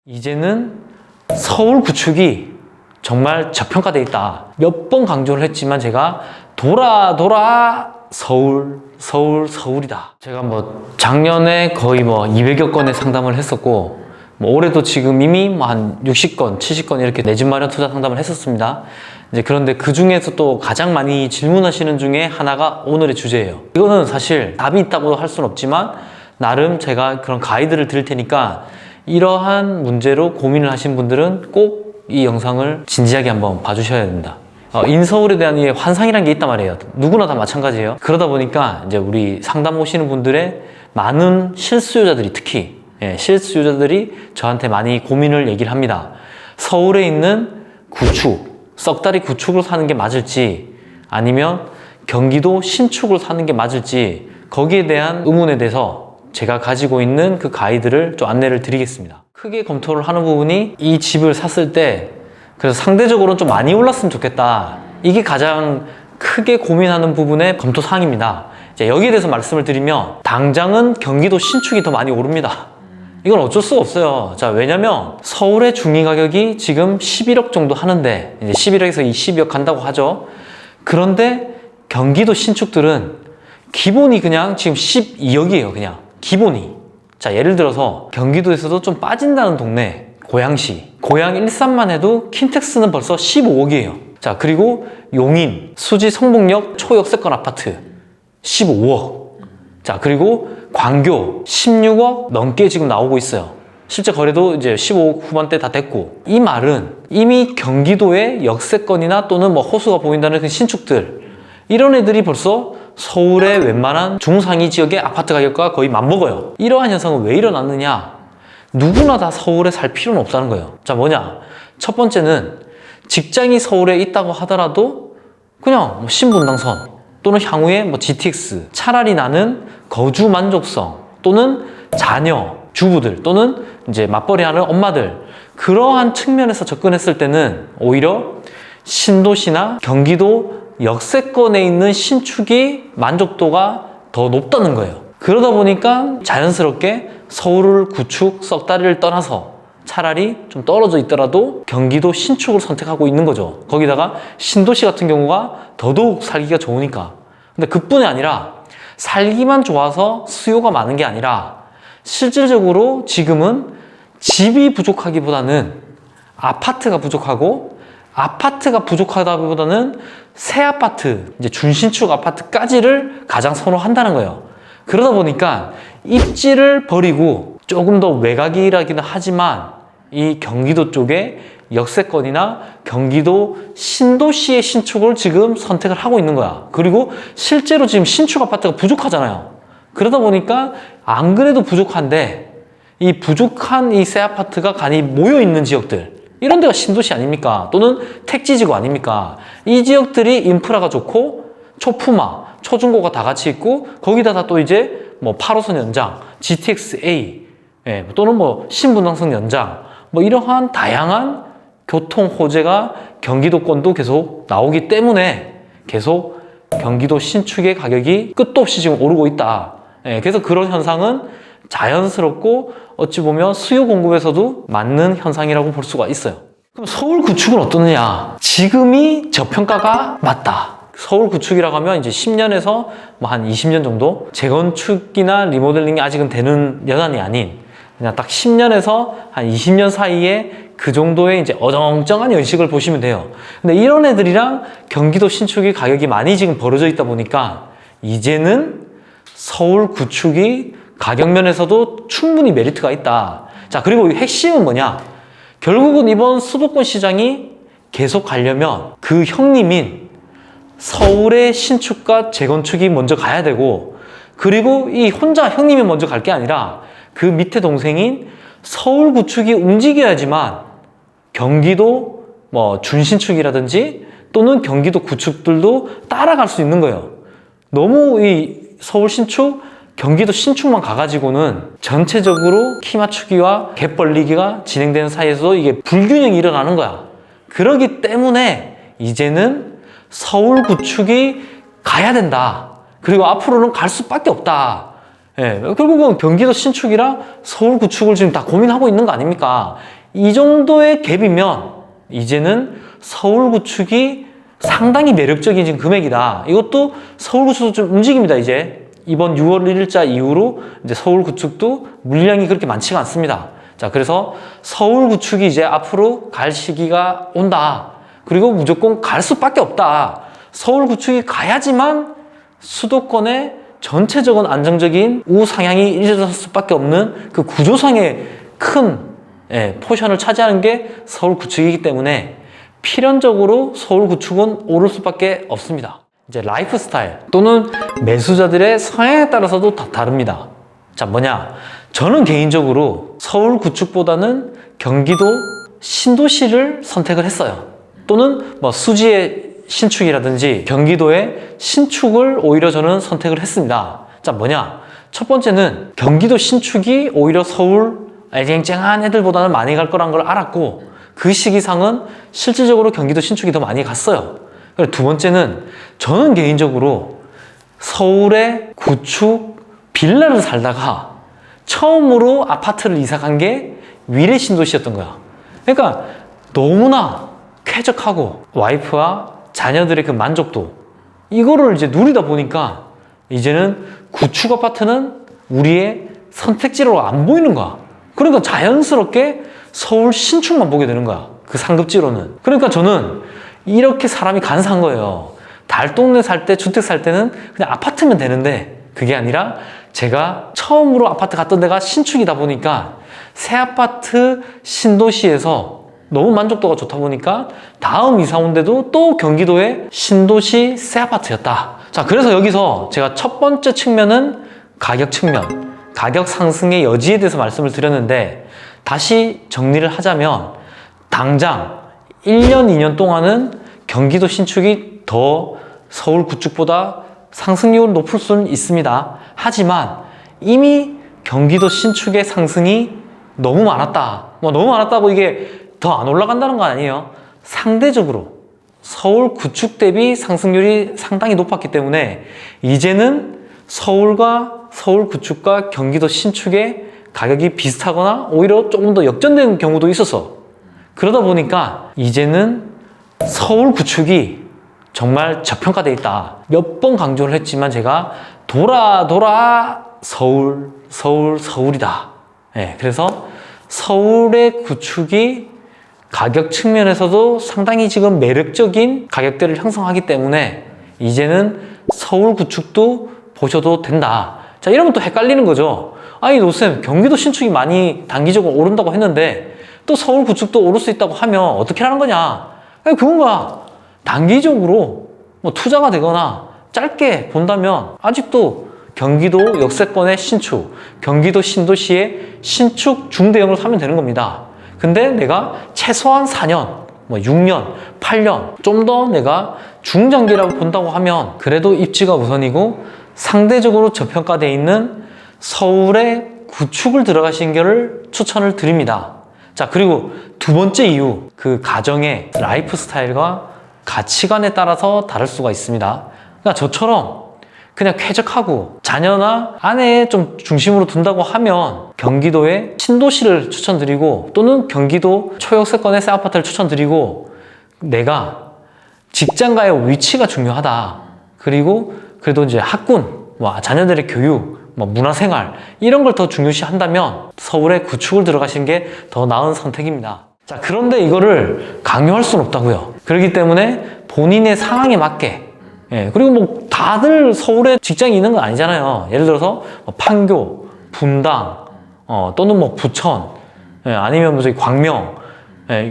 이제는 서울 구축이 정말 저평가돼 있다. 몇 번 강조를 했지만 제가 돌아 서울이다. 제가 작년에 거의 200여 건의 상담을 했었고, 올해도 지금 이미 한 60건, 70건 이렇게 내 집 마련 투자 상담을 했었습니다. 그런데 그 중에서 또 가장 많이 질문하시는 중에 하나가 오늘의 주제예요. 이거는 사실 답이 있다고 할 수는 없지만 나름 제가 그런 가이드를 드릴 테니까 이러한 문제로 고민을 하신 분들은 꼭 이 영상을 진지하게 한번 봐주셔야 됩니다. 인서울에 대한 이 환상이라는 게 있단 말이에요. 누구나 다 마찬가지예요. 그러다 보니까 이제 우리 상담 오시는 분들의 많은 실수요자들이 특히 실수요자들이 저한테 많이 고민을 얘기를 합니다. 서울에 있는 구축, 썩다리 구축을 사는 게 맞을지 아니면 경기도 신축을 사는 게 맞을지 거기에 대한 의문에 대해서 제가 가지고 있는 그 가이드를 좀 안내를 드리겠습니다. 크게 검토를 하는 부분이 이 집을 샀을 때 그래서 상대적으로는 좀 많이 올랐으면 좋겠다. 이게 가장 크게 고민하는 부분의 검토 사항입니다. 여기에 대해서 말씀을 드리면 당장은 경기도 신축이 더 많이 오릅니다. 이건 어쩔 수가 없어요. 왜냐면 서울의 중위 가격이 지금 11억 정도 하는데 이제 11억에서 22억 간다고 하죠. 그런데 경기도 신축들은 기본이 그냥 지금 12억이에요. 그냥 기본이. 예를 들어서 경기도에서도 좀 빠진다는 동네 고양시, 고양 일산만 해도 킨텍스는 벌써 15억이에요. 그리고 용인, 수지 성북역 초역세권 아파트 15억. 그리고 광교 16억 넘게 지금 나오고 있어요. 실제 거래도 이제 15억 후반대 다 됐고, 이 말은 이미 경기도의 역세권이나 또는 호수가 보인다는 그 신축들, 이런 애들이 벌써 서울의 웬만한 중상위 지역의 아파트 가격과 거의 맞먹어요. 이러한 현상은 왜 일어났느냐? 누구나 다 서울에 살 필요는 없다는 거예요. 뭐냐? 첫 번째는 직장이 서울에 있다고 하더라도 그냥 신분당선 또는 향후에 GTX, 차라리 나는 거주 만족성 또는 자녀, 주부들 또는 이제 맞벌이하는 엄마들, 그러한 측면에서 접근했을 때는 오히려 신도시나 경기도 역세권에 있는 신축이 만족도가 더 높다는 거예요. 그러다 보니까 자연스럽게 서울 구축, 썩다리를 떠나서 차라리 좀 떨어져 있더라도 경기도 신축을 선택하고 있는 거죠. 거기다가 신도시 같은 경우가 더더욱 살기가 좋으니까. 근데 그뿐이 아니라 살기만 좋아서 수요가 많은 게 아니라 실질적으로 지금은 집이 부족하기보다는 아파트가 부족하고, 아파트가 부족하다기보다는 새 아파트, 이제 준신축 아파트까지를 가장 선호한다는 거예요. 그러다 보니까 입지를 버리고 조금 더 외곽이라기는 하지만 이 경기도 쪽에 역세권이나 경기도 신도시의 신축을 지금 선택을 하고 있는 거야. 그리고 실제로 지금 신축 아파트가 부족하잖아요. 그러다 보니까 안 그래도 부족한데 이 부족한 이 새 아파트가 간이 모여 있는 지역들, 이런 데가 신도시 아닙니까? 또는 택지지구 아닙니까? 이 지역들이 인프라가 좋고 초품화, 초중고가 다 같이 있고 거기다가 또 이제 8호선 연장, GTX-A 또는 신분당선 연장, 이러한 다양한 교통 호재가 경기도권도 계속 나오기 때문에 계속 경기도 신축의 가격이 끝도 없이 지금 오르고 있다. 그래서 그런 현상은 자연스럽고 어찌 보면 수요 공급에서도 맞는 현상이라고 볼 수가 있어요. 그럼 서울 구축은 어떠느냐? 지금이 저평가가 맞다. 서울 구축이라고 하면 이제 10년에서 한 20년 정도 재건축이나 리모델링이 아직은 되는 연한이 아닌 그냥 딱 10년에서 한 20년 사이에 그 정도의 이제 어정쩡한 연식을 보시면 돼요. 근데 이런 애들이랑 경기도 신축이 가격이 많이 지금 벌어져 있다 보니까 이제는 서울 구축이 가격 면에서도 충분히 메리트가 있다. 그리고 핵심은 뭐냐? 결국은 이번 수도권 시장이 계속 가려면 그 형님인 서울의 신축과 재건축이 먼저 가야 되고, 그리고 이 혼자 형님이 먼저 갈 게 아니라 그 밑에 동생인 서울 구축이 움직여야지만 경기도 준신축이라든지 또는 경기도 구축들도 따라갈 수 있는 거예요. 너무 이 서울 신축, 경기도 신축만 가가지고는 전체적으로 키 맞추기와 갭 벌리기가 진행되는 사이에서도 이게 불균형이 일어나는 거야. 그러기 때문에 이제는 서울 구축이 가야 된다. 그리고 앞으로는 갈 수밖에 없다. 예, 결국은 경기도 신축이랑 서울 구축을 지금 다 고민하고 있는 거 아닙니까? 이 정도의 갭이면 이제는 서울 구축이 상당히 매력적인 지금 금액이다. 이것도 서울 구축도 좀 움직입니다, 이제. 이번 6월 1일자 이후로 이제 서울 구축도 물량이 그렇게 많지가 않습니다. 자, 그래서 서울 구축이 이제 앞으로 갈 시기가 온다. 그리고 무조건 갈 수밖에 없다. 서울 구축이 가야지만 수도권의 전체적인 안정적인 우상향이 일어설 수밖에 없는 그 구조상의 큰 포션을 차지하는 게 서울 구축이기 때문에 필연적으로 서울 구축은 오를 수밖에 없습니다. 이제 라이프 스타일 또는 매수자들의 성향에 따라서도 다 다릅니다. 자, 뭐냐? 저는 개인적으로 서울 구축보다는 경기도 신도시를 선택을 했어요. 또는 뭐 수지의 신축이라든지 경기도의 신축을 오히려 저는 선택을 했습니다. 자, 뭐냐? 첫 번째는 경기도 신축이 오히려 서울 쨍쨍한 애들보다는 많이 갈 거란 걸 알았고 그 시기상은 실질적으로 경기도 신축이 더 많이 갔어요. 그리고 두 번째는 저는 개인적으로 서울의 구축 빌라를 살다가 처음으로 아파트를 이사 간 게 위례 신도시였던 거야. 그러니까 너무나 쾌적하고 와이프와 자녀들의 그 만족도 이거를 이제 누리다 보니까 이제는 구축 아파트는 우리의 선택지로 안 보이는 거야. 그러니까 자연스럽게 서울 신축만 보게 되는 거야. 그 상급지로는. 그러니까 저는 이렇게 사람이 간사한 거예요. 달동네 살 때, 주택 살 때는 그냥 아파트면 되는데 그게 아니라 제가 처음으로 아파트 갔던 데가 신축이다 보니까 새 아파트 신도시에서 너무 만족도가 좋다 보니까 다음 이사 온 데도 또 경기도의 신도시 새 아파트였다. 자, 그래서 여기서 제가 첫 번째 측면은 가격 측면, 가격 상승의 여지에 대해서 말씀을 드렸는데 다시 정리를 하자면 당장 1년, 2년 동안은 경기도 신축이 더 서울 구축보다 상승률이 높을 수는 있습니다. 하지만 이미 경기도 신축의 상승이 너무 많았다. 뭐 너무 많았다고 이게 더 안 올라간다는 건 아니에요. 상대적으로 서울 구축 대비 상승률이 상당히 높았기 때문에 이제는 서울과 서울 구축과 경기도 신축의 가격이 비슷하거나 오히려 조금 더 역전되는 경우도 있었어. 그러다 보니까 이제는 서울 구축이 정말 저평가되어 있다. 몇 번 강조를 했지만 제가 돌아 서울이다. 네, 그래서 서울의 구축이 가격 측면에서도 상당히 지금 매력적인 가격대를 형성하기 때문에 이제는 서울 구축도 보셔도 된다. 자, 이러면 또 헷갈리는 거죠. 아니, 노쌤, 경기도 신축이 많이 단기적으로 오른다고 했는데 또 서울 구축도 오를 수 있다고 하면 어떻게 하는 거냐? 아니, 그건가? 단기적으로 뭐 투자가 되거나 짧게 본다면 아직도 경기도 역세권의 신축, 경기도 신도시의 신축 중대형을 사면 되는 겁니다. 근데 내가 최소한 4년, 뭐 6년, 8년 좀 더 내가 중장기라고 본다고 하면 그래도 입지가 우선이고 상대적으로 저평가되어 있는 서울의 구축을 들어가신 거를 추천을 드립니다. 자, 그리고 두 번째 이유, 그 가정의 라이프 스타일과 가치관에 따라서 다를 수가 있습니다. 그러니까 저처럼 그냥 쾌적하고 자녀나 아내 좀 중심으로 둔다고 하면 경기도의 신도시를 추천드리고 또는 경기도 초역세권의 새 아파트를 추천드리고 내가 직장과의 위치가 중요하다. 그리고 그래도 이제 학군, 자녀들의 교육, 문화생활 이런 걸 더 중요시 한다면 서울의 구축을 들어가시는 게 더 나은 선택입니다. 자, 그런데 이거를 강요할 수는 없다고요. 그렇기 때문에 본인의 상황에 맞게 그리고 뭐 다들 서울에 직장이 있는 건 아니잖아요. 예를 들어서 판교, 분당 또는 뭐 부천 아니면 뭐 저기 광명,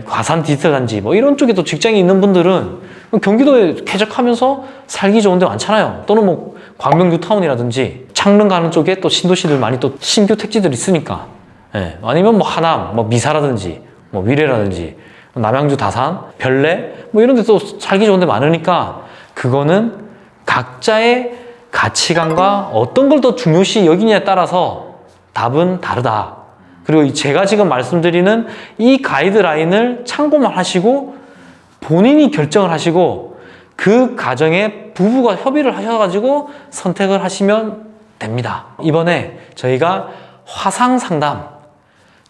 과산 디지털 단지 뭐 이런 쪽에 또 직장이 있는 분들은 경기도에 쾌적하면서 살기 좋은 데 많잖아요. 또는 뭐 광명 뉴타운이라든지 창릉 가는 쪽에 또 신도시들 많이 또 신규 택지들 있으니까 아니면 뭐 하남, 뭐 미사라든지 뭐 위례라든지 남양주 다산, 별내 뭐 이런 데 또 살기 좋은 데 많으니까 그거는 각자의 가치관과 어떤 걸 더 중요시 여기냐에 따라서 답은 다르다. 그리고 제가 지금 말씀드리는 이 가이드라인을 참고만 하시고 본인이 결정을 하시고 그 가정에 부부가 협의를 하셔가지고 선택을 하시면 됩니다. 이번에 저희가 화상 상담,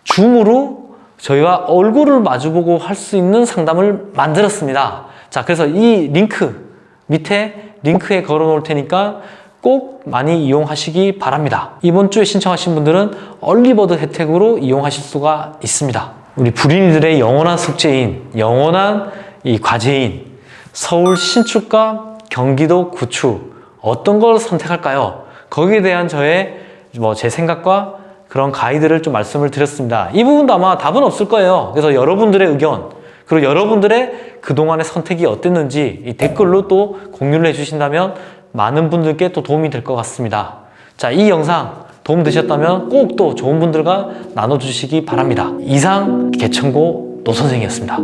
줌으로 저희와 얼굴을 마주보고 할 수 있는 상담을 만들었습니다. 자, 그래서 이 링크 밑에 링크에 걸어 놓을 테니까 꼭 많이 이용하시기 바랍니다. 이번 주에 신청하신 분들은 얼리버드 혜택으로 이용하실 수가 있습니다. 우리 불인이들의 영원한 숙제인, 영원한 이 과제인 서울 신축과 경기도 구축 어떤 걸 선택할까요? 거기에 대한 제 생각과 그런 가이드를 좀 말씀을 드렸습니다. 이 부분도 아마 답은 없을 거예요. 그래서 여러분들의 의견, 그리고 여러분들의 그동안의 선택이 어땠는지 이 댓글로 또 공유를 해주신다면 많은 분들께 또 도움이 될 것 같습니다. 자, 이 영상 도움 되셨다면 꼭 또 좋은 분들과 나눠주시기 바랍니다. 이상 개천고 노선생이었습니다.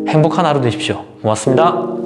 행복한 하루 되십시오. 고맙습니다.